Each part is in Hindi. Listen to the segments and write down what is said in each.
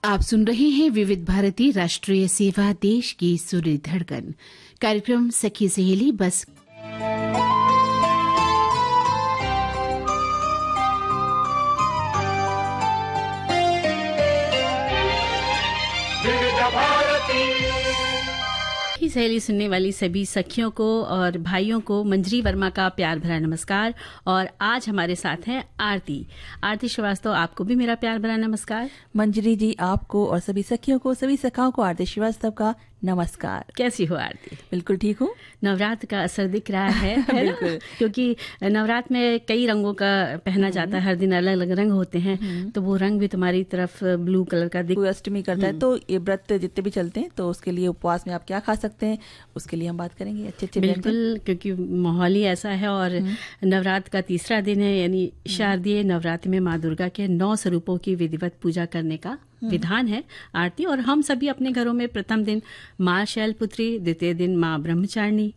आप सुन रहे हैं विविध भारती राष्ट्रीय सेवा देश की सुरीली धड़कन कार्यक्रम सखी सहेली बस। सहेली सुनने वाली सभी सखियों को और भाइयों को मंजरी वर्मा का प्यार भरा नमस्कार। और आज हमारे साथ हैं आरती श्रीवास्तव। आपको भी मेरा प्यार भरा नमस्कार। मंजरी जी, आपको और सभी सखियों को, सभी सखाओं को आरती श्रीवास्तव का नमस्कार। कैसी हो आरती? बिल्कुल ठीक हूँ। नवरात्र का असर दिख रहा है बिल्कुल, क्योंकि नवरात्र में कई रंगों का पहना जाता है, हर दिन अलग अलग रंग होते हैं, तो वो रंग भी तुम्हारी तरफ ब्लू कलर का दिख। अष्टमी करता है तो ये व्रत जितने भी चलते हैं तो उसके लिए उपवास में आप क्या खा सकते हैं उसके लिए हम बात करेंगे अच्छे बिल्कुल, क्योंकि माहौल ही ऐसा है। और नवरात्र का तीसरा दिन है, यानी शारदीय नवरात्र में माँ दुर्गा के 9 स्वरूपों की विधिवत पूजा करने का विधान है आरती। और हम सभी अपने घरों में प्रथम दिन माँ शैलपुत्री, द्वितीय दिन माँ ब्रह्मचारिणी,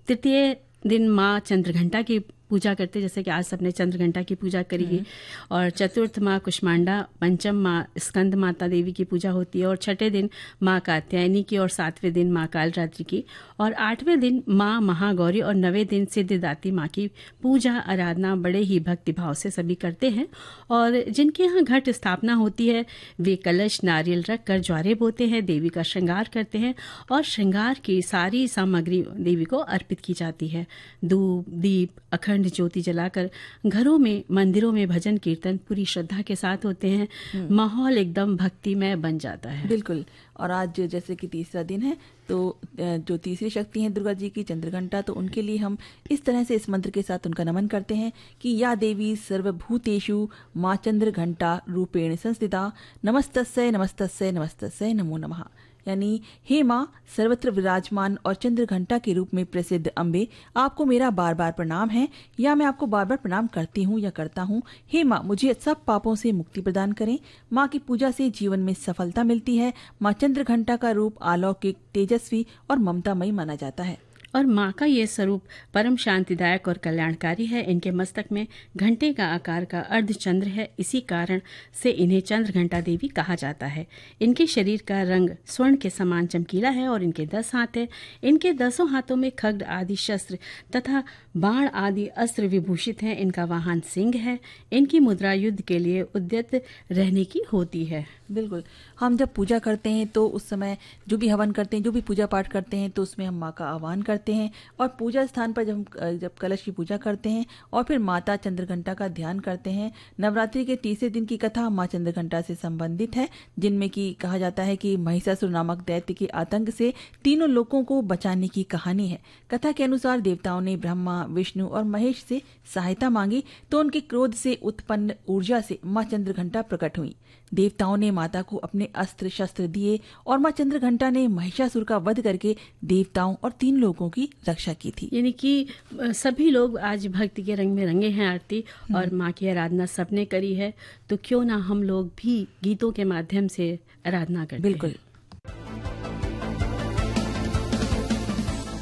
तृतीय दिन माँ चंद्रघंटा की पूजा करते, जैसे कि आज सबने चंद्रघंटा की पूजा करी है। और चतुर्थ माँ कुष्मांडा, पंचम माँ स्कंद माता देवी की पूजा होती है, और छठे दिन माँ कात्यायनी की, और 7वें दिन माँ कालरात्रि की, और 8वें दिन माँ महागौरी, और 9वें दिन सिद्धिदात्री माँ की पूजा आराधना बड़े ही भक्ति भाव से सभी करते हैं। और जिनके यहाँ घट स्थापना होती है वे कलश नारियल रख कर ज्वारे बोते हैं, देवी का श्रृंगार करते हैं, और श्रृंगार की सारी सामग्री देवी को अर्पित की जाती है। धूप दीप अखंड ज्योति जलाकर घरों में मंदिरों में भजन कीर्तन पूरी श्रद्धा के साथ होते हैं। माहौल एकदम भक्तिमय बन जाता है। बिल्कुल। और आज जैसे कि तीसरा दिन है तो जो तीसरी शक्ति है दुर्गा जी की, चंद्रघंटा, तो उनके लिए हम इस तरह से इस मंत्र के साथ उनका नमन करते हैं कि या देवी सर्वभूतेषु माँ चंद्रघंटा रूपेण संस्थिता नमस्तस्यै नमस्तस्यै नमस्तस्यै नमो नमः। यानी हे माँ सर्वत्र विराजमान और चंद्रघंटा के रूप में प्रसिद्ध अम्बे, आपको मेरा बार बार प्रणाम है, या मैं आपको बार बार प्रणाम करती हूँ या करता हूँ। हे माँ मुझे सब पापों से मुक्ति प्रदान करें। माँ की पूजा से जीवन में सफलता मिलती है। माँ चंद्रघंटा का रूप अलौकिक, तेजस्वी और ममतामयी माना जाता है। और माँ का ये स्वरूप परम शांतिदायक और कल्याणकारी है। इनके मस्तक में घंटे का आकार का अर्धचंद्र है, इसी कारण से इन्हें चंद्रघंटा देवी कहा जाता है। इनके शरीर का रंग स्वर्ण के समान चमकीला है और इनके 10 हाथ है। इनके 10 हाथों में खड्ग आदि शस्त्र तथा बाण आदि अस्त्र विभूषित हैं। इनका वाहन सिंह है। इनकी मुद्रा युद्ध के लिए उद्यत रहने की होती है। बिल्कुल। हम जब पूजा करते हैं तो उस समय जो भी हवन करते हैं, जो भी पूजा पाठ करते हैं, तो उसमें हम माँ का आह्वान करते हैं। और पूजा स्थान पर जब कलश की पूजा करते हैं और फिर माता चंद्रघंटा का ध्यान करते हैं। नवरात्रि के तीसरे दिन की कथा माँ चंद्रघंटा से संबंधित है, जिनमें कि कहा जाता है कि महिषासुर नामक दैत्य के आतंक से तीनों लोगों को बचाने की कहानी है। कथा के अनुसार देवताओं ने ब्रह्मा, विष्णु और महेश से सहायता मांगी तो उनके क्रोध से उत्पन्न ऊर्जा से माँ चंद्रघंटा प्रकट हुई। देवताओं ने माता को अपने अस्त्र शस्त्र दिए और माँ चंद्रघंटा ने महिषासुर का वध करके देवताओं और 3 लोगों की रक्षा की थी। यानी कि सभी लोग आज भक्ति के रंग में रंगे हैं आरती, और माँ की आराधना सबने करी है, तो क्यों ना हम लोग भी गीतों के माध्यम से आराधना करते हैं। बिल्कुल।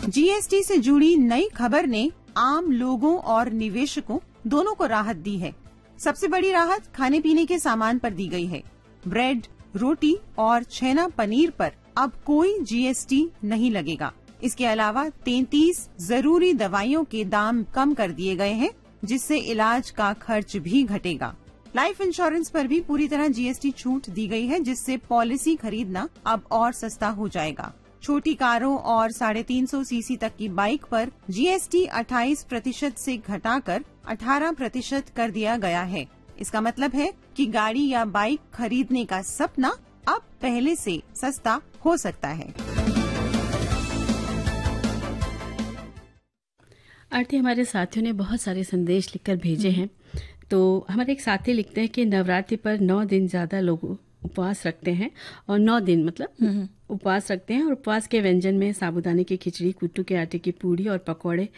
जीएसटी से जुड़ी नई खबर ने आम लोगों और निवेशकों दोनों को राहत दी है। सबसे बड़ी राहत खाने पीने के सामान पर दी गई है। ब्रेड, रोटी और छेना पनीर पर अब कोई जीएसटी नहीं लगेगा। इसके अलावा 33 जरूरी दवाइयों के दाम कम कर दिए गए हैं, जिससे इलाज का खर्च भी घटेगा। लाइफ इंश्योरेंस पर भी पूरी तरह जीएसटी छूट दी गई है, जिससे पॉलिसी खरीदना अब और सस्ता हो जाएगा। छोटी कारों और 350 सीसी तक की बाइक पर जीएसटी 28% से घटाकर 18% कर दिया गया है। इसका मतलब है कि गाड़ी या बाइक खरीदने का सपना अब पहले से सस्ता हो सकता है। आरती, हमारे साथियों ने बहुत सारे संदेश लिखकर भेजे हैं। तो हमारे एक साथी लिखते हैं कि नवरात्रि पर 9 दिन ज्यादा लोग उपवास रखते हैं, और 9 दिन मतलब उपवास रखते हैं। और उपवास के व्यंजन में साबूदाने की खिचड़ी, कुट्टू के आटे की पूड़ी और पकौड़े,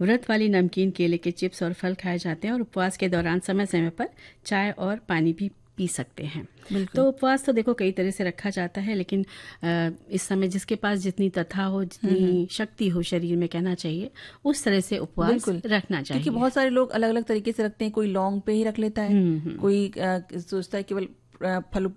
व्रत वाली नमकीन, केले के चिप्स और फल खाए जाते हैं। और उपवास के दौरान समय समय पर चाय और पानी भी पी सकते हैं। तो उपवास तो देखो कई तरह से रखा जाता है, लेकिन इस समय जिसके पास जितनी तथा हो, जितनी शक्ति हो शरीर में, कहना चाहिए उस तरह से उपवास रखना चाहिए। क्योंकि बहुत सारे लोग अलग अलग तरीके से रखते हैं। कोई लौंग पे ही रख लेता है, कोई सोचता है केवल फल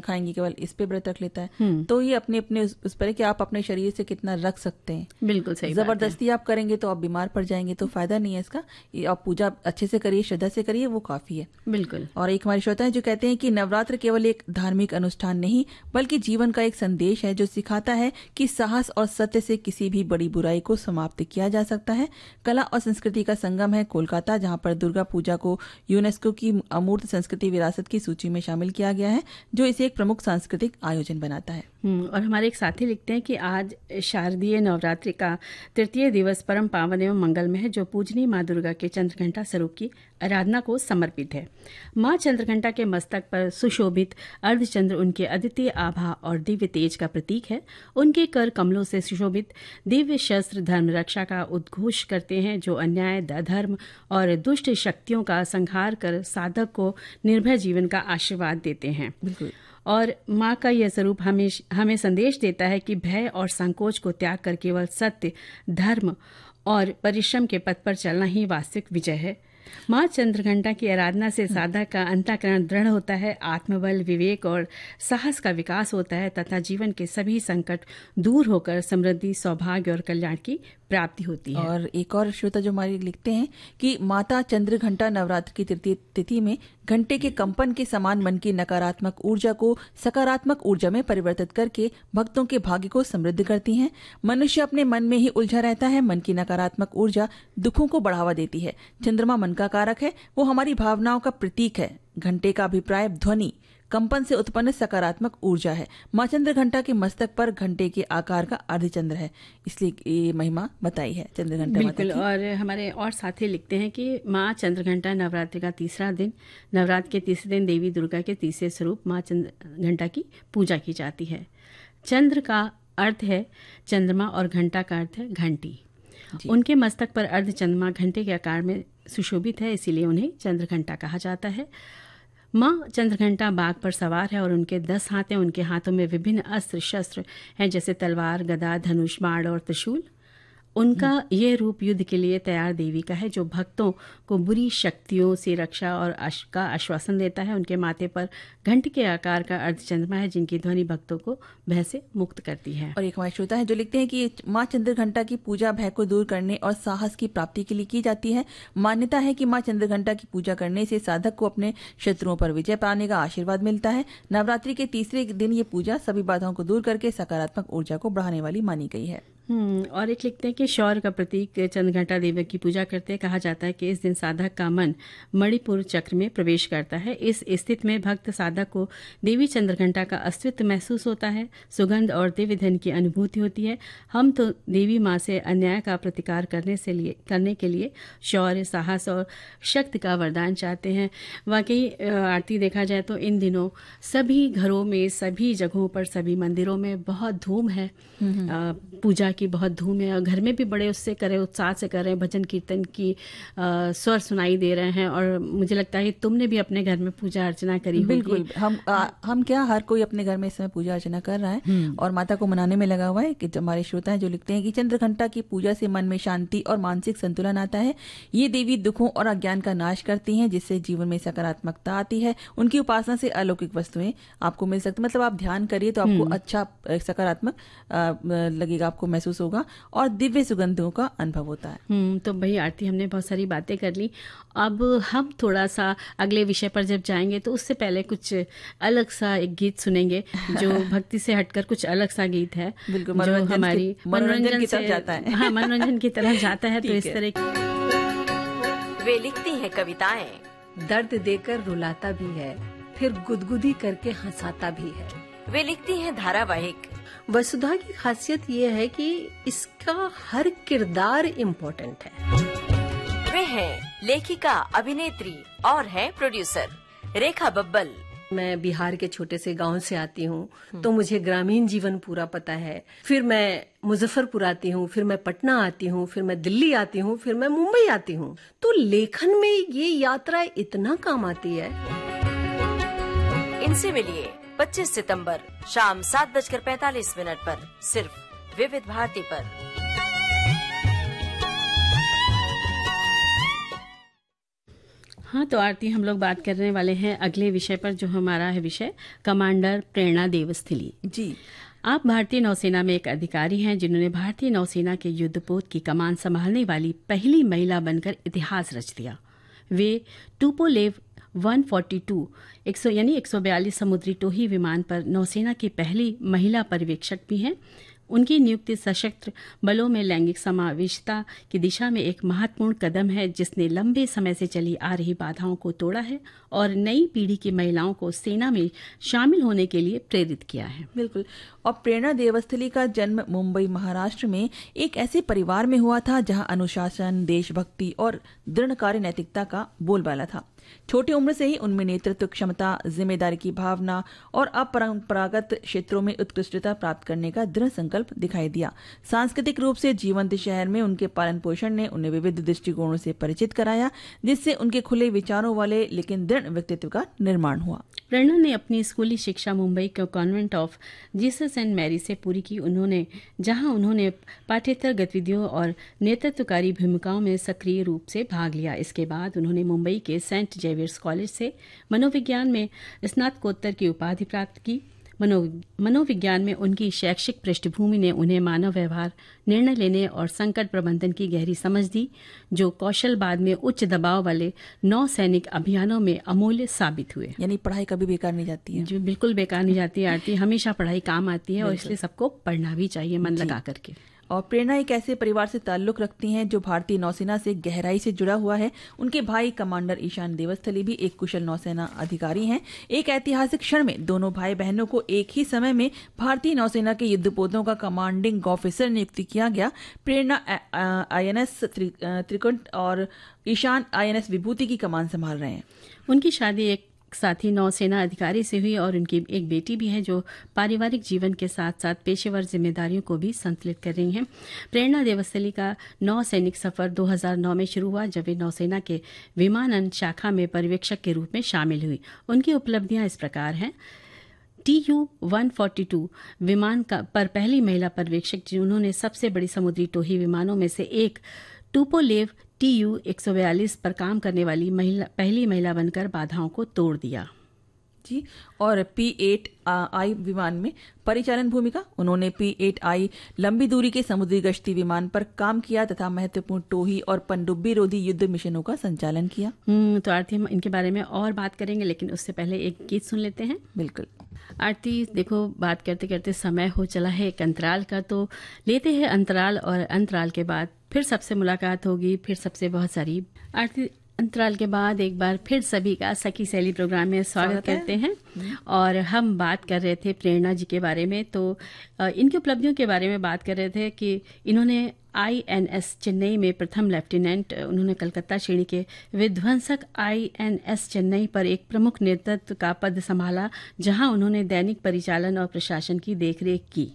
खाएंगी, केवल इस पे व्रत रख लेता है। तो ये अपने अपने उस पर है कि आप अपने शरीर से कितना रख सकते हैं। बिल्कुल सही बात है। जबरदस्ती आप करेंगे तो आप बीमार पड़ जाएंगे, तो फायदा नहीं है इसका। आप पूजा अच्छे से करिए, श्रद्धा से करिए, वो काफी है। बिल्कुल। और एक हमारे श्रोता है जो कहते हैं कि नवरात्र केवल एक धार्मिक अनुष्ठान नहीं बल्कि जीवन का एक संदेश है जो सिखाता है कि साहस और सत्य से किसी भी बड़ी बुराई को समाप्त किया जा सकता है। कला और संस्कृति का संगम है कोलकाता, जहां पर दुर्गा पूजा को यूनेस्को की अमूर्त संस्कृति विरासत की सूची में शामिल किया गया है, जो इसे एक प्रमुख सांस्कृतिक आयोजन बनाता है। और हमारे एक साथी लिखते हैं कि आज शारदीय नवरात्रि का तृतीय दिवस परम पावन एवं मंगलमय है, जो पूजनीय माँ दुर्गा के चंद्रघंटा स्वरूप की आराधना को समर्पित है। माँ चंद्रघंटा के मस्तक पर सुशोभित अर्धचंद्र उनके अद्वितीय आभा और दिव्य तेज का प्रतीक है। उनके कर कमलों से सुशोभित दिव्य शस्त्र धर्म रक्षा का उद्घोष करते हैं, जो अन्याय, अधर्म और दुष्ट शक्तियों का संहार कर साधक को निर्भय जीवन का आशीर्वाद देते हैं। बिल्कुल। और माँ का यह स्वरूप हमें संदेश देता है कि भय और संकोच को त्याग कर केवल सत्य, धर्म और परिश्रम के पथ पर चलना ही वास्तविक विजय है। माँ चंद्रघंटा की आराधना से साधक का अंतःकरण दृढ़ होता है, आत्मबल, विवेक और साहस का विकास होता है तथा जीवन के सभी संकट दूर होकर समृद्धि, सौभाग्य और कल्याण की प्राप्ति होती है। और एक और श्रोता जो हमारे लिखते हैं कि माता चंद्रघंटा नवरात्र की तृतीय तिथि में घंटे के कंपन के समान मन की नकारात्मक ऊर्जा को सकारात्मक ऊर्जा में परिवर्तित करके भक्तों के भाग्य को समृद्ध करती हैं। मनुष्य अपने मन में ही उलझा रहता है। मन की नकारात्मक ऊर्जा दुखों को बढ़ावा देती है। चंद्रमा मन का कारक है, वो हमारी भावनाओं का प्रतीक है। घंटे का अभिप्राय ध्वनि, कंपन से उत्पन्न सकारात्मक ऊर्जा है। माँ चंद्रघंटा के मस्तक पर घंटे के आकार का अर्धचंद्र है, इसलिए ये महिमा बताई है चंद्रघंटा। बिल्कुल। और हमारे और साथी लिखते हैं कि माँ चंद्रघंटा नवरात्रि का तीसरा दिन, नवरात्र के तीसरे दिन देवी दुर्गा के तीसरे स्वरूप माँ चंद्रघंटा की पूजा की जाती है। चंद्र का अर्थ है चंद्रमा और घंटा का अर्थ है घंटी। उनके मस्तक पर अर्धचंद्रमा घंटे के आकार में सुशोभित है, इसीलिए उन्हें चंद्रघंटा कहा जाता है। माँ चंद्रघंटा बाघ पर सवार है और उनके 10 हाथ हैं। उनके हाथों में विभिन्न अस्त्र शस्त्र हैं, जैसे तलवार, गदा, धनुष, बाण और त्रिशूल। उनका ये रूप युद्ध के लिए तैयार देवी का है, जो भक्तों को बुरी शक्तियों से रक्षा और का आश्वासन देता है। उनके माथे पर घंटे के आकार का अर्धचंद्रमा है, जिनकी ध्वनि भक्तों को भय से मुक्त करती है। और एक हमारे श्रोता है जो लिखते हैं कि माँ चंद्रघंटा की पूजा भय को दूर करने और साहस की प्राप्ति के लिए की जाती है। मान्यता है कि माँ चंद्रघंटा की पूजा करने से साधक को अपने शत्रुओं पर विजय पाने का आशीर्वाद मिलता है। नवरात्रि के तीसरे दिन ये पूजा सभी बाधाओं को दूर करके सकारात्मक ऊर्जा को बढ़ाने वाली मानी गई है। और एक लिखते हैं कि शौर्य का प्रतीक चंद्रघंटा देवी की पूजा करते कहा जाता है कि इस दिन साधक का मन मणिपुर चक्र में प्रवेश करता है। इस स्थिति में भक्त साधक को देवी चंद्रघंटा का अस्तित्व महसूस होता है, सुगंध और दिव्य धन की अनुभूति होती है। हम तो देवी माँ से अन्याय का प्रतिकार करने के लिए शौर्य, साहस और शक्ति का वरदान चाहते हैं। वाकई आरती देखा जाए तो इन दिनों सभी घरों में, सभी जगहों पर, सभी मंदिरों में बहुत धूम है, पूजा की बहुत धूम है। और घर में भी बड़े उत्साह से कर रहे हैं, भजन कीर्तन की स्वर सुनाई दे रहे हैं। और मुझे लगता है तुमने भी अपने घर में पूजा अर्चना करी होगी। बिल्कुल। हम क्या, हर कोई अपने घर में इस समय पूजा अर्चना कर रहा है और माता को मनाने में लगा हुआ है। कि हमारे श्रोता हैं जो लिखते हैं कि चंद्रघंटा की पूजा से मन में शांति और मानसिक संतुलन आता है। ये देवी दुखों और अज्ञान का नाश करती हैं, जिससे जीवन में सकारात्मकता आती है। उनकी उपासना से अलौकिक वस्तुएं आपको मिल सकती, मतलब आप ध्यान करिए तो आपको अच्छा सकारात्मक लगेगा, आपको महसूस होगा और दिव्य सुगंधों का अनुभव होता है। तो भाई आरती, हमने बहुत सारी बातें कर ली। अब हम थोड़ा सा अगले विषय पर जब जाएंगे तो उससे पहले कुछ अलग सा एक गीत सुनेंगे जो भक्ति से हटकर कुछ अलग सा गीत है, बिल्कुल, जो हमारी मनोरंजन की तरफ जाता है। हाँ, मनोरंजन की तरफ जाता है। तो इस तरह वे लिखती हैं कविताएं, दर्द देकर रुलाता भी है, फिर गुदगुदी करके हंसाता भी है। वे लिखती हैं धारावाहिक। वसुधा की खासियत ये है कि इसका हर किरदार इम्पोर्टेंट है। वे हैं लेखिका, अभिनेत्री और हैं प्रोड्यूसर रेखा बब्बल। मैं बिहार के छोटे से गांव से आती हूँ, तो मुझे ग्रामीण जीवन पूरा पता है। फिर मैं मुजफ्फरपुर आती हूँ, फिर मैं पटना आती हूँ, फिर मैं दिल्ली आती हूँ, फिर मैं मुंबई आती हूँ। तो लेखन में ये यात्रा इतना काम आती है। इनसे मिलिए 25 सितंबर शाम 7:45 पर, सिर्फ विविध भारती पर। हाँ, तो आरती हम लोग बात करने वाले हैं अगले विषय पर, जो हमारा है विषय कमांडर प्रेरणा देवस्थली जी। आप भारतीय नौसेना में एक अधिकारी हैं जिन्होंने भारतीय नौसेना के युद्धपोत की कमान संभालने वाली पहली महिला बनकर इतिहास रच दिया। वे टुपोलेव 142 यानी 142 समुद्री टोही विमान पर नौसेना की पहली महिला पर्यवेक्षक भी हैं। उनकी नियुक्ति सशस्त्र बलों में लैंगिक समावेशिता की दिशा में एक महत्वपूर्ण कदम है, जिसने लंबे समय से चली आ रही बाधाओं को तोड़ा है और नई पीढ़ी की महिलाओं को सेना में शामिल होने के लिए प्रेरित किया है। बिल्कुल। और प्रेरणा देवस्थली का जन्म मुंबई, महाराष्ट्र में एक ऐसे परिवार में हुआ था जहां अनुशासन, देशभक्ति और दृढ़ कार्य नैतिकता का बोलबाला था। छोटी उम्र से ही उनमें नेतृत्व क्षमता, जिम्मेदारी की भावना और अपरंपरागत क्षेत्रों में उत्कृष्टता प्राप्त करने का दृढ़ संकल्प दिखाई दिया। सांस्कृतिक रूप से जीवंत शहर में उनके पालन पोषण ने उन्हें विविध दृष्टिकोणों से परिचित कराया, जिससे उनके खुले विचारों वाले लेकिन दृढ़ व्यक्तित्व का निर्माण हुआ। प्रेरणा ने अपनी स्कूली शिक्षा मुंबई के convent of Jesus and Mary से पूरी की। जहां उन्होंने पाठ्येतर गतिविधियों और नेतृत्वकारी भूमिकाओं में सक्रिय रूप से भाग लिया। इसके बाद उन्होंने मुंबई के सेंट जेवियर्स कॉलेज से मनोविज्ञान में स्नातकोत्तर की उपाधि प्राप्त की। मनोविज्ञान में उनकी शैक्षिक पृष्ठभूमि ने उन्हें मानव व्यवहार, निर्णय लेने और संकट प्रबंधन की गहरी समझ दी, जो कौशल बाद में उच्च दबाव वाले नौसैनिक अभियानों में अमूल्य साबित हुए। यानी पढ़ाई कभी बेकार नहीं जाती है। जो बिल्कुल बेकार नहीं जाती है आरती, हमेशा पढ़ाई काम आती है और इसलिए सबको पढ़ना भी चाहिए मन लगा करके। और प्रेरणा एक ऐसे परिवार से ताल्लुक रखती हैं जो भारतीय नौसेना से गहराई से जुड़ा हुआ है। उनके भाई कमांडर ईशान देवस्थली भी एक कुशल नौसेना अधिकारी हैं। एक ऐतिहासिक क्षण में दोनों भाई बहनों को एक ही समय में भारतीय नौसेना के युद्धपोतों का कमांडिंग ऑफिसर नियुक्त किया गया। प्रेरणा INS त्रिकुट और ईशान INS विभूति की कमान संभाल रहे हैं। उनकी शादी एक साथी नौसेना अधिकारी से हुई और उनकी एक बेटी भी है, जो पारिवारिक जीवन के साथ साथ पेशेवर जिम्मेदारियों को भी संतुलित कर रही हैं। प्रेरणा देवस्थली का नौसैनिक सफर 2009 में शुरू हुआ, जब वे नौसेना के विमानन शाखा में पर्यवेक्षक के रूप में शामिल हुई। उनकी उपलब्धियां इस प्रकार हैं। TU-142 विमान पर पहली महिला पर्यवेक्षक, जिन्होंने सबसे बड़ी समुद्री टोही विमानों में से एक टुपोलेव TU-142 पर काम करने वाली पहली महिला बनकर बाधाओं को तोड़ दिया। जी। और P-8I विमान में परिचालन भूमिका, उन्होंने P-8I लंबी दूरी के समुद्री गश्ती विमान पर काम किया तथा महत्वपूर्ण टोही और पनडुब्बी रोधी युद्ध मिशनों का संचालन किया। तो आरती, हम इनके बारे में और बात करेंगे, लेकिन उससे पहले एक गीत सुन लेते हैं। बिल्कुल। आरती, देखो बात करते करते समय हो चला है एक अंतराल का, तो लेते हैं अंतराल और अंतराल के बाद फिर सबसे मुलाकात होगी, फिर सबसे बहुत सारी। आरती, अंतराल के बाद एक बार फिर सभी का सखी सहेली प्रोग्राम में स्वागत करते हैं। और हम बात कर रहे थे प्रेरणा जी के बारे में, तो इनकी उपलब्धियों के बारे में बात कर रहे थे कि इन्होंने INS चेन्नई में प्रथम लेफ्टिनेंट, उन्होंने कलकत्ता श्रेणी के विध्वंसक INS चेन्नई पर एक प्रमुख नेतृत्व का पद संभाला, जहां उन्होंने दैनिक परिचालन और प्रशासन की देखरेख की।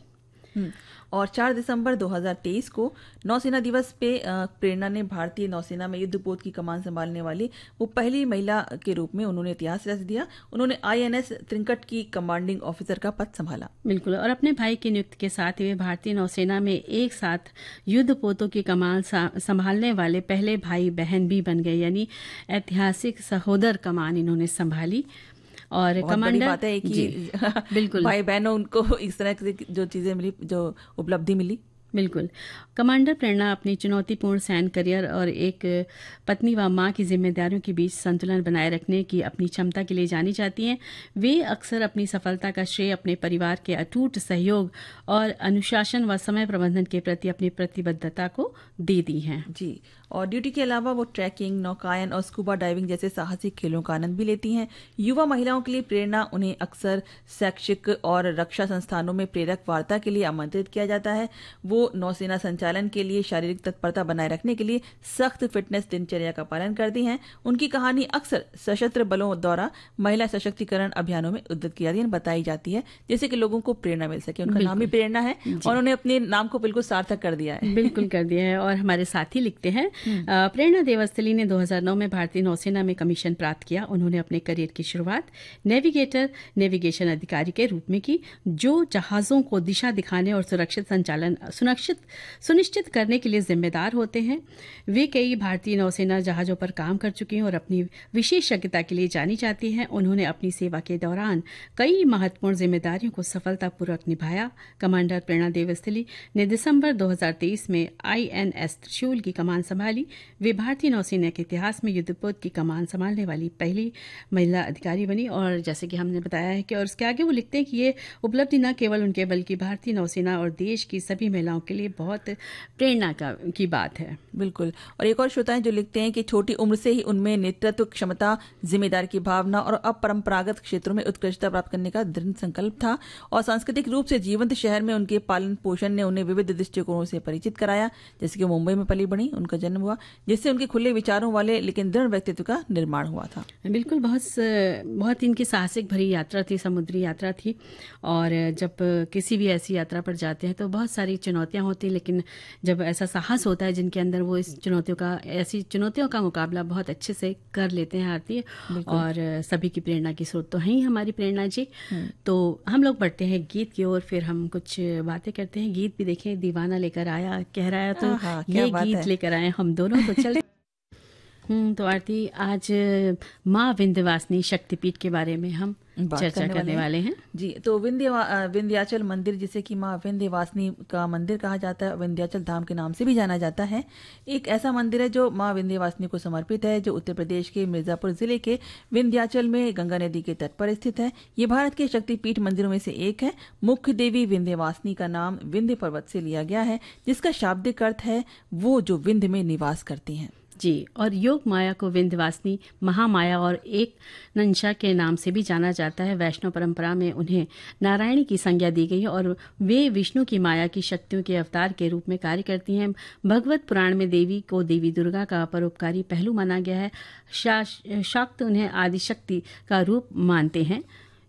और 4 दिसंबर 2023 को नौसेना दिवस पे प्रेरणा ने भारतीय नौसेना में युद्धपोत की कमान संभालने वाली वो पहली महिला के रूप में उन्होंने इतिहास रच दिया। उन्होंने INS त्रिकुट की कमांडिंग ऑफिसर का पद संभाला। बिल्कुल। और अपने भाई की नियुक्ति के साथ ही वे भारतीय नौसेना में एक साथ युद्धपोतों की कमान संभालने वाले पहले भाई बहन भी बन गए, यानी ऐतिहासिक सहोदर कमान इन्होंने संभाली। और कमांडर बात है कि बिल्कुल भाई बहनों उनको इस तरह से जो चीजें मिली, जो उपलब्धि मिली। बिल्कुल। कमांडर प्रेरणा अपनी चुनौतीपूर्ण सैन्य करियर और एक पत्नी व मां की जिम्मेदारियों के बीच संतुलन बनाए रखने की अपनी क्षमता के लिए जानी जाती हैं। वे अक्सर अपनी सफलता का श्रेय अपने परिवार के अटूट सहयोग और अनुशासन व समय प्रबंधन के प्रति अपनी प्रतिबद्धता को देती हैं। जी। और ड्यूटी के अलावा वो ट्रैकिंग, नौकायन और स्कूबा डाइविंग जैसे साहसिक खेलों का आनंद भी लेती हैं। युवा महिलाओं के लिए प्रेरणा उन्हें अक्सर शैक्षिक और रक्षा संस्थानों में प्रेरक वार्ता के लिए आमंत्रित किया जाता है। वो नौसेना संचालन के लिए शारीरिक तत्परता बनाए रखने के लिए सख्त फिटनेस दिनचर्या का पालन करती हैं। उनकी कहानी अक्सर सशस्त्र बलों द्वारा महिला सशक्तिकरण अभियानों में उद्धृत की जाती है, बताई जाती है, जैसे कि लोगों को प्रेरणा मिल सके। उनका नाम भी प्रेरणा है और उन्होंने अपने नाम को बिल्कुल सार्थक कर दिया है। बिल्कुल कर दिया है। और हमारे साथी लिखते हैं, प्रेरणा देवस्थली ने 2009 में भारतीय नौसेना में कमीशन प्राप्त किया। उन्होंने अपने करियर की शुरुआत नेविगेशन अधिकारी के रूप में की, जो जहाजों को दिशा दिखाने और सुरक्षित सुनिश्चित करने के लिए जिम्मेदार होते हैं। वे कई भारतीय नौसेना जहाज़ों पर काम कर चुके हैं और अपनी विशेषज्ञता के लिए जानी जाती हैं। उन्होंने अपनी सेवा के दौरान कई महत्वपूर्ण जिम्मेदारियों को सफलतापूर्वक निभाया। कमांडर प्रेरणा देवस्थली ने दिसंबर 2023 में INS त्रिशूल की कमान संभाली। वे भारतीय नौसेना के इतिहास में युद्धपोत की कमान संभालने वाली पहली महिला अधिकारी बनी। और जैसे कि हमने बताया है कि और उसके आगे वो लिखते हैं कि ये उपलब्धि न केवल उनके बल्कि भारतीय नौसेना और देश की सभी महिलाओं के लिए बहुत प्रेरणा की बात है। बिल्कुल। और एक और श्रोता है जो लिखते हैं कि छोटी उम्र से ही उनमें नेतृत्व क्षमता, जिम्मेदारी की भावना और अपरंपरागत क्षेत्रों में उत्कृष्टता प्राप्त करने का दृढ़ संकल्प था। और सांस्कृतिक रूप से जीवंत शहर में उनके पालन पोषण ने उन्हें विविध दृष्टिकोणों से परिचित कराया। जैसे कि मुंबई में पली बड़ी, उनका जन्म हुआ, जिससे उनके खुले विचारों वाले लेकिन दृढ़ व्यक्तित्व का निर्माण हुआ था। बिल्कुल, बहुत इनकी साहसिक भरी यात्रा थी, समुद्री यात्रा थी। और जब किसी भी ऐसी यात्रा पर जाते हैं तो बहुत सारी चुनौतियां होती, लेकिन जब ऐसा साहस होता है जिनके अंदर, वो ऐसी चुनौतियों का मुकाबला बहुत अच्छे से कर लेते हैं आरती। और सभी की प्रेरणा की स्रोत तो हैं ही हमारी प्रेरणा जी। तो हम लोग बढ़ते हैं गीत की ओर, फिर हम कुछ बातें करते हैं। गीत भी देखें, दीवाना लेकर आया कह रहा है, तो ये गीत लेकर आए हम दोनों, तो चल तो आरती, आज माँ विंध्यवासिनी शक्तिपीठ के बारे में हम चर्चा करने वाले हैं जी। तो विंध्याचल मंदिर, जिसे कि माँ विंध्यवासिनी का मंदिर कहा जाता है, विंध्याचल धाम के नाम से भी जाना जाता है, एक ऐसा मंदिर है जो माँ विंध्यवासिनी को समर्पित है, जो उत्तर प्रदेश के मिर्जापुर जिले के विंध्याचल में गंगा नदी के तट पर स्थित है। ये भारत के शक्तिपीठ मंदिरों में से एक है। मुख्य देवी विंध्यवासिनी का नाम विंध्य पर्वत से लिया गया है, जिसका शाब्दिक अर्थ है वो जो विंध्य में निवास करती हैं जी। और योग माया को विंध्यवासिनी, महामाया और एक नंशा के नाम से भी जाना जाता है। वैष्णव परंपरा में उन्हें नारायणी की संज्ञा दी गई है और वे विष्णु की माया की शक्तियों के अवतार के रूप में कार्य करती हैं। भगवत पुराण में देवी को देवी दुर्गा का परोपकारी पहलू माना गया है। शाक्त उन्हें आदिशक्ति का रूप मानते हैं।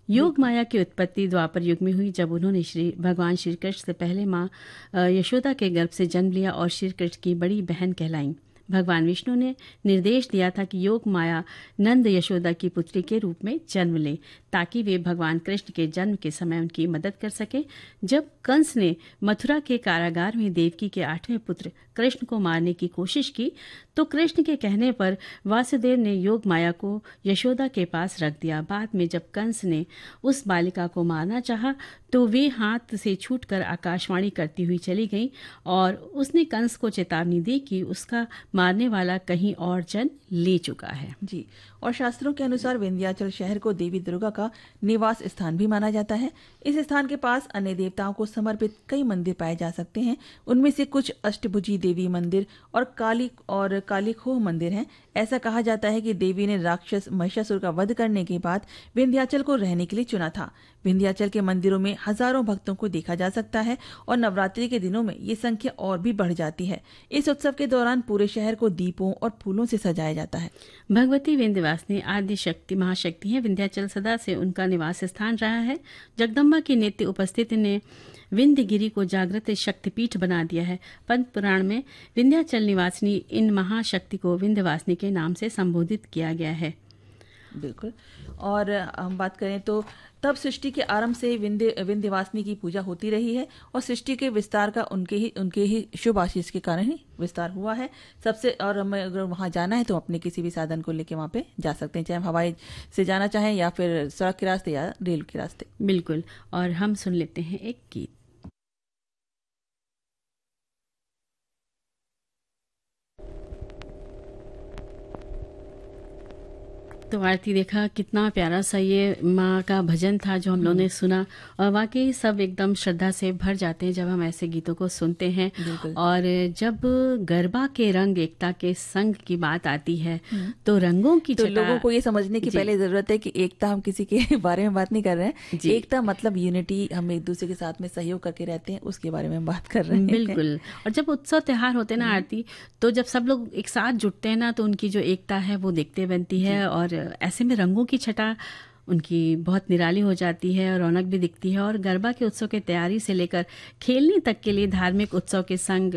योग माया की उत्पत्ति द्वापर युग में हुई, जब उन्होंने भगवान श्री कृष्ण से पहले माँ यशोदा के गर्भ से जन्म लिया और श्री कृष्ण की बड़ी बहन कहलाईं। भगवान विष्णु ने निर्देश दिया था कि योग माया नंद यशोदा की पुत्री के रूप में जन्म ले, ताकि वे भगवान कृष्ण के जन्म के समय उनकी मदद कर सके। जब कंस ने मथुरा के कारागार में देवकी के 8वें पुत्र कृष्ण को मारने की कोशिश की, तो कृष्ण के कहने पर वासुदेव ने योग माया को यशोदा के पास रख दिया। बाद में जब कंस ने उस बालिका को मारना चाहा, तो वे हाथ से छूटकर आकाशवाणी करती हुई चली गई और उसने कंस को चेतावनी दी कि उसका मारने वाला कहीं और जन्म ले चुका है जी। और शास्त्रों के अनुसार विंध्याचल शहर को देवी दुर्गा का निवास स्थान भी माना जाता है। इस स्थान के पास अन्य देवताओं को समर्पित कई मंदिर पाए जा सकते हैं। उनमें से कुछ अष्टभुजी देवी मंदिर और कालीखोह मंदिर हैं। ऐसा कहा जाता है कि देवी ने राक्षस महिषासुर का वध करने के बाद विंध्याचल को रहने के लिए चुना था। विंध्याचल के मंदिरों में हजारों भक्तों को देखा जा सकता है और नवरात्रि के दिनों में ये संख्या और भी बढ़ जाती है। इस उत्सव के दौरान पूरे शहर को दीपों और फूलों से सजाया जाता है। भगवती विंध्यवासिनी आद्य शक्ति महाशक्ति है। विंध्याचल सदा से उनका निवास स्थान रहा है। जगदम्बा की नित्य उपस्थिति ने विंध्यगिरी को जागृत शक्तिपीठ बना दिया है। पद्म पुराण में विंध्याचल निवासिनी इन महाशक्ति को विंध्यवासिनी के नाम से संबोधित किया गया है। बिल्कुल। और हम बात करें तो तब सृष्टि के आरंभ से विंध्यवासिनी की पूजा होती रही है और सृष्टि के विस्तार का उनके ही शुभ आशीष के कारण ही विस्तार हुआ है सबसे। और हमें अगर वहां जाना है तो अपने किसी भी साधन को लेके वहां पे जा सकते हैं, चाहे हम हवाई से जाना चाहें या फिर सड़क के रास्ते या रेल के रास्ते। बिल्कुल। और हम सुन लेते हैं एक गीत। तो आरती देखा, कितना प्यारा सा ये माँ का भजन था जो हम लोगों ने सुना, और वाकई सब एकदम श्रद्धा से भर जाते हैं जब हम ऐसे गीतों को सुनते हैं। और जब गरबा के रंग एकता के संग की बात आती है तो रंगों की तो लोगों को ये समझने की पहले जरूरत है कि एकता हम किसी के बारे में बात नहीं कर रहे हैं। एकता मतलब यूनिटी, हम एक दूसरे के साथ में सहयोग करके रहते हैं, उसके बारे में हम बात कर रहे हैं। बिल्कुल। और जब उत्सव त्योहार होते हैं ना आरती, तो जब सब लोग एक साथ जुटते हैं ना, तो उनकी जो एकता है वो देखते बनती है। और ऐसे में रंगों की छटा उनकी बहुत निराली हो जाती है और रौनक भी दिखती है। और गरबा के उत्सव की तैयारी से लेकर खेलने तक के लिए धार्मिक उत्सव के संग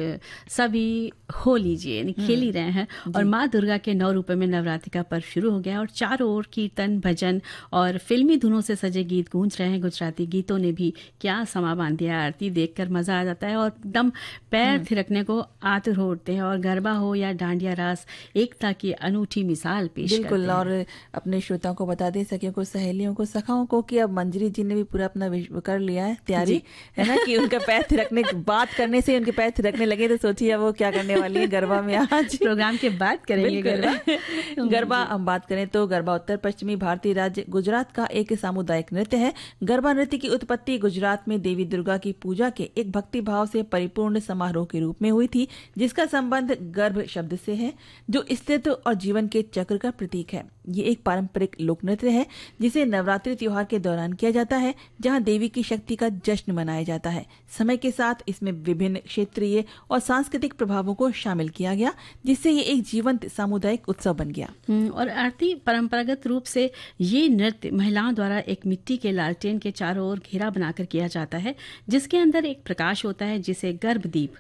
सभी हो लीजिए, यानी खेल ही रहे हैं। और माँ दुर्गा के 9 रूपों में नवरात्रि का पर्व शुरू हो गया और चारों ओर कीर्तन, भजन और फिल्मी धुनों से सजे गीत गूंज रहे हैं। गुजराती गीतों ने भी क्या समा बांध दिया। आरती देखकर मजा आ जाता है और एकदम पैर थिरकने को आतुर हो उठते हैं। और गरबा हो या डांडिया रास एकता की अनूठी मिसाल पेश करते हैं। बिल्कुल। और अपने श्रोताओं को बता दें, सखियों को, सहेलियों को, सखाओं को कि अब मंजरी जी ने भी पूरा अपना कर लिया है तैयारी, है ना, कि उनका पैर थिरकने, बात करने से उनके पैर थिरकने लगे, तो सोचिए अब वो क्या करने वाली है गरबा में। आज प्रोग्राम के बाद करेंगे गरबा। गरबा हम बात करें तो गरबा उत्तर पश्चिमी भारतीय राज्य गुजरात का एक सामुदायिक नृत्य है। गरबा नृत्य की उत्पत्ति गुजरात में देवी दुर्गा की पूजा के एक भक्ति भाव से परिपूर्ण समारोह के रूप में हुई थी, जिसका संबंध गर्भ शब्द से है, जो अस्तित्व और जीवन के चक्र का प्रतीक है। ये एक पारंपरिक लोक नृत्य है जिसे नवरात्रि त्योहार के दौरान किया जाता है, जहां देवी की शक्ति का जश्न मनाया जाता है। समय के साथ इसमें विभिन्न क्षेत्रीय और सांस्कृतिक प्रभावों को शामिल किया गया, जिससे ये एक जीवंत सामुदायिक उत्सव बन गया। और आरती परंपरागत रूप से ये नृत्य महिलाओं द्वारा एक मिट्टी के लालटेन के चारों ओर घेरा बनाकर किया जाता है, जिसके अंदर एक प्रकाश होता है जिसे गर्भदीप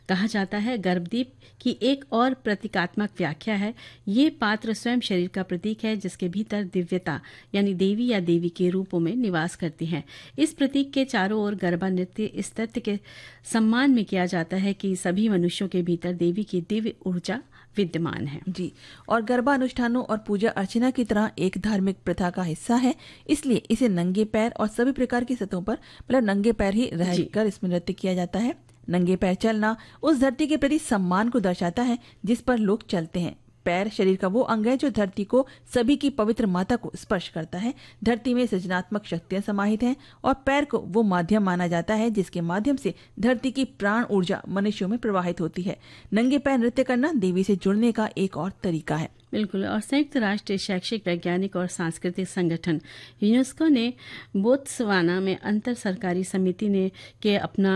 कहा जाता है। गर्भदीप की एक और प्रतीकात्मक व्याख्या है, ये पात्र स्वयं शरीर का प्रतीक है जिसके भीतर दिव्यता यानी देवी या देवी के रूपों में निवास करती हैं। इस प्रतीक के चारों ओर गरबा नृत्य इस तथ्य के सम्मान में किया जाता है कि सभी मनुष्यों के भीतर देवी की दिव्य ऊर्जा विद्यमान है। जी। और गरबा अनुष्ठानों और पूजा अर्चना की तरह एक धार्मिक प्रथा का हिस्सा है, इसलिए इसे नंगे पैर और सभी प्रकार की सतहों पर, मतलब नंगे पैर ही रहकर इसमें नृत्य किया जाता है। नंगे पैर चलना उस धरती के प्रति सम्मान को दर्शाता है जिस पर लोग चलते हैं। पैर शरीर का वो अंग है जो धरती को, सभी की पवित्र माता को स्पर्श करता है। धरती में सृजनात्मक शक्तियां समाहित हैं और पैर को वो माध्यम माना जाता है जिसके माध्यम से धरती की प्राण ऊर्जा मनुष्यों में प्रवाहित होती है। नंगे पैर नृत्य करना देवी से जुड़ने का एक और तरीका है। बिल्कुल। और संयुक्त राष्ट्र शैक्षिक, वैज्ञानिक और सांस्कृतिक संगठन यूनेस्को ने बोत्सवाना में अंतर सरकारी समिति ने के अपना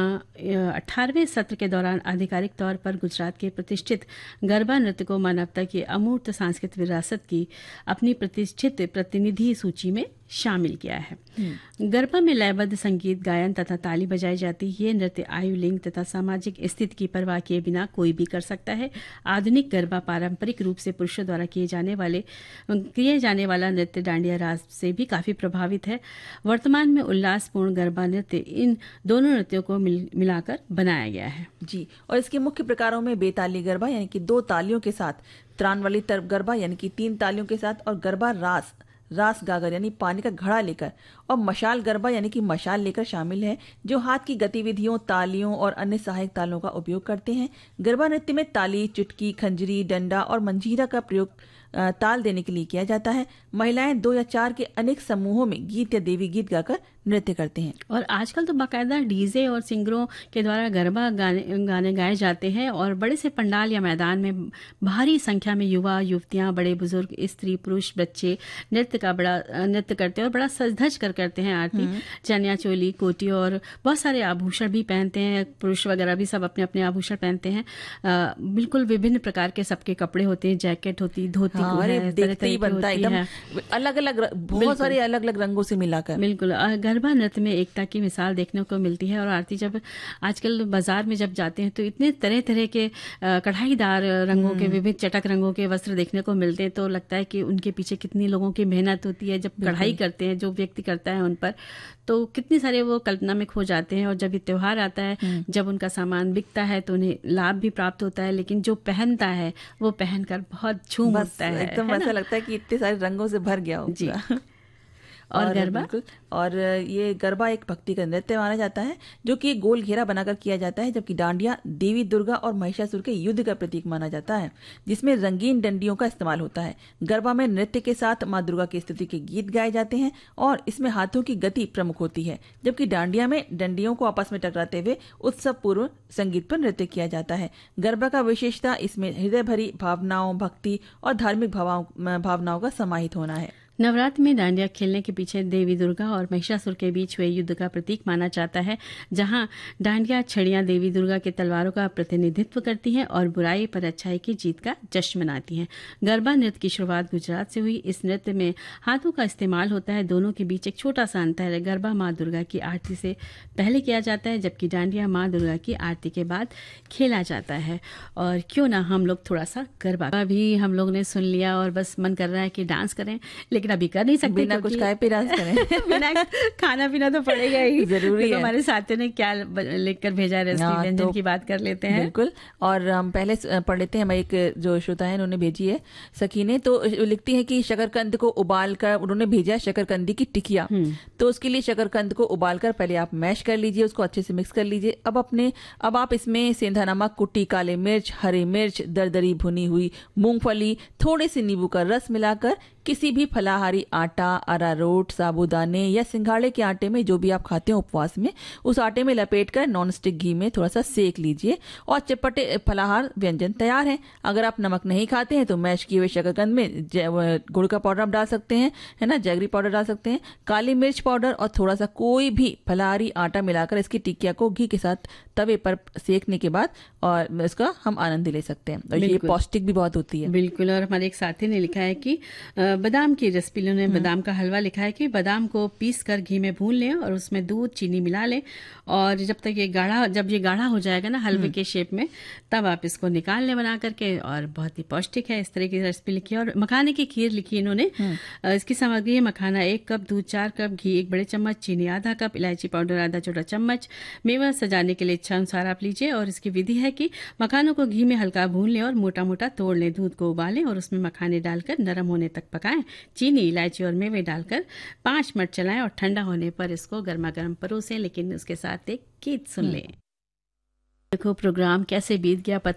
18वें सत्र के दौरान आधिकारिक तौर पर गुजरात के प्रतिष्ठित गरबा नृत्य को मानवता की अमूर्त सांस्कृतिक विरासत की अपनी प्रतिष्ठित प्रतिनिधि सूची में शामिल किया है। गरबा में लयबद्ध संगीत, गायन तथा ताली बजाई जाती है। ये नृत्य आयु, लिंग तथा सामाजिक स्थिति की परवाह किए बिना कोई भी कर सकता है। आधुनिक गरबा पारंपरिक रूप से पुरुषों द्वारा किए जाने वाला नृत्य डांडिया रास से भी काफी प्रभावित है। वर्तमान में उल्लासपूर्ण गरबा नृत्य इन दोनों नृत्यों को मिलाकर बनाया गया है। जी। और इसके मुख्य प्रकारों में बेताली गरबा यानी कि 2 तालियों के साथ, त्रानवाली गरबा यानी कि 3 तालियों के साथ, और गरबा रास गागर यानी पानी का घड़ा लेकर, और मशाल गरबा यानी कि मशाल लेकर शामिल है, जो हाथ की गतिविधियों, तालियों और अन्य सहायक तालों का उपयोग करते हैं। गरबा नृत्य में ताली, चुटकी, खंजरी, डंडा और मंजीरा का प्रयोग ताल देने के लिए किया जाता है। महिलाएं 2 या 4 के अनेक समूहों में गीत या देवी गीत गाकर नृत्य करते हैं। और आजकल तो बाकायदा डीजे और सिंगरों के द्वारा गरबा गाने गाए जाते हैं और बड़े से पंडाल या मैदान में भारी संख्या में युवा, युवतियां, बड़े बुजुर्ग, स्त्री, पुरुष, बच्चे नृत्य करते हैं और बड़ा सज धज कर करते हैं आरती। चनिया चोली, कोटी और बहुत सारे आभूषण भी पहनते हैं। पुरुष वगैरह भी सब अपने अपने आभूषण पहनते हैं। बिल्कुल विभिन्न प्रकार के सबके कपड़े होते हैं, जैकेट होती, धोती देखते ही बनता है एकदम अलग अलग, बहुत सारे अलग अलग रंगों से मिलाकर। बिल्कुल। गरबा नृत्य में एकता की मिसाल देखने को मिलती है। और आरती जब आजकल बाजार में जब जाते हैं तो इतने तरह तरह के कढ़ाईदार रंगों के, विभिन्न चटक रंगों के वस्त्र देखने को मिलते हैं, तो लगता है कि उनके पीछे कितनी लोगों की मेहनत होती है। जब कढ़ाई करते हैं जो व्यक्ति करता है उन पर, तो कितने सारे वो कल्पना में खो जाते हैं। और जब ये त्योहार आता है, जब उनका सामान बिकता है तो उन्हें लाभ भी प्राप्त होता है, लेकिन जो पहनता है वो पहनकर बहुत झूम उठता है। एकदम ऐसा लगता है कि इतने सारे रंगों से भर गया हो जी। और गरबा, और ये गरबा एक भक्ति का नृत्य माना जाता है जो कि गोल घेरा बनाकर किया जाता है, जबकि डांडिया देवी दुर्गा और महिषासुर के युद्ध का प्रतीक माना जाता है, जिसमें रंगीन डंडियों का इस्तेमाल होता है। गरबा में नृत्य के साथ माँ दुर्गा की स्तुति के गीत गाए जाते हैं और इसमें हाथों की गति प्रमुख होती है, जबकि डांडिया में डंडियों को आपस में टकराते हुए उत्सव पूर्व संगीत पर नृत्य किया जाता है। गरबा का विशेषता इसमें हृदय भरी भावनाओं, भक्ति और धार्मिक भावनाओं का समाहित होना है। नवरात्र में डांडिया खेलने के पीछे देवी दुर्गा और महिषासुर के बीच हुए युद्ध का प्रतीक माना जाता है, जहां डांडिया छड़ियां देवी दुर्गा के तलवारों का प्रतिनिधित्व करती हैं और बुराई पर अच्छाई की जीत का जश्न मनाती हैं। गरबा नृत्य की शुरुआत गुजरात से हुई। इस नृत्य में हाथों का इस्तेमाल होता है। दोनों के बीच एक छोटा सा अंतर है। गरबा माँ दुर्गा की आरती से पहले किया जाता है, जबकि डांडिया माँ दुर्गा की आरती के बाद खेला जाता है। और क्यों ना हम लोग थोड़ा सा गरबा भी हम लोग ने सुन लिया और बस मन कर रहा है कि डांस करें, लेकिन अभी कर नहीं सकते बिना कुछ खाए पे डांस करें। बिना खाना पीना तो पड़ेगा ही, जरूरी है। हमारे साथियों ने क्या लेकर भेजा, रेसिपी व्यंजन की बात कर लेते हैं। बिल्कुल। और हम पहले पढ़ लेते हैं। हमारे एक जो श्रोता है उन्होंने भेजी है, सखी ने, तो लिखती है कि शकरकंद को उबाल कर उन्होंने भेजा है शकरकंदी की टिकिया। तो उसके लिए शकरकंद को उबाल कर पहले आप मैश कर लीजिए, उसको अच्छे से मिक्स कर लीजिए। अब आप इसमें सेंधा नमक, कुटी काले मिर्च, हरी मिर्च, दरदरी भुनी हुई मूंगफली, थोड़े से नींबू का रस मिलाकर किसी भी फलाहारी आटा, अरारोट, साबूदाने या सिंघाड़े के आटे में, जो भी आप खाते हो उपवास में, उस आटे में लपेटकर नॉन स्टिक घी में थोड़ा सा सेक लीजिए और चटपटे फलाहार व्यंजन तैयार है। अगर आप नमक नहीं खाते हैं तो मैश किए हुए शकरकंद में गुड़ का पाउडर आप डाल सकते हैं, है ना, जैगरी पाउडर डाल सकते हैं, काली मिर्च पाउडर और थोड़ा सा कोई भी फलाहारी आटा मिलाकर इसकी टिकिया को घी के साथ तवे पर सेकने के बाद और इसका हम आनंद ले सकते हैं। और ये पौष्टिक भी बहुत होती है। बिल्कुल। और हमारे एक साथी ने लिखा है कि बादाम की रेसिपी, उन्होंने बादाम का हलवा लिखा है कि बादाम को पीस कर घी में भून लें और उसमें दूध चीनी मिला लें और जब ये गाढ़ा हो जाएगा ना हलवे के शेप में, तब आप इसको निकाल लें बना करके। और बहुत ही पौष्टिक है। इस तरह की रेसिपी लिखी है। और मखाने की खीर लिखी है इन्होंने। इसकी सामग्री है मखाना 1 कप, दूध 4 कप, घी 1 बड़े चम्मच, चीनी आधा कप, इलायची पाउडर आधा छोटा चम्मच। मेवा सजाने के लिए इच्छा अनुसार आप लीजिए। और इसकी विधि है कि मखानों को घी में हल्का भून लें और मोटा मोटा तोड़ लें। दूध को उबालें और उसमें मखाने डालकर नरम होने तक पकाएं। चीनी, इलायची और मेवे डालकर 5 मिनट चलाएं और ठंडा होने पर इसको गर्मा गर्म परोसें। लेकिन उसके साथ एक गीत सुन लें। देखो प्रोग्राम कैसे बीत गया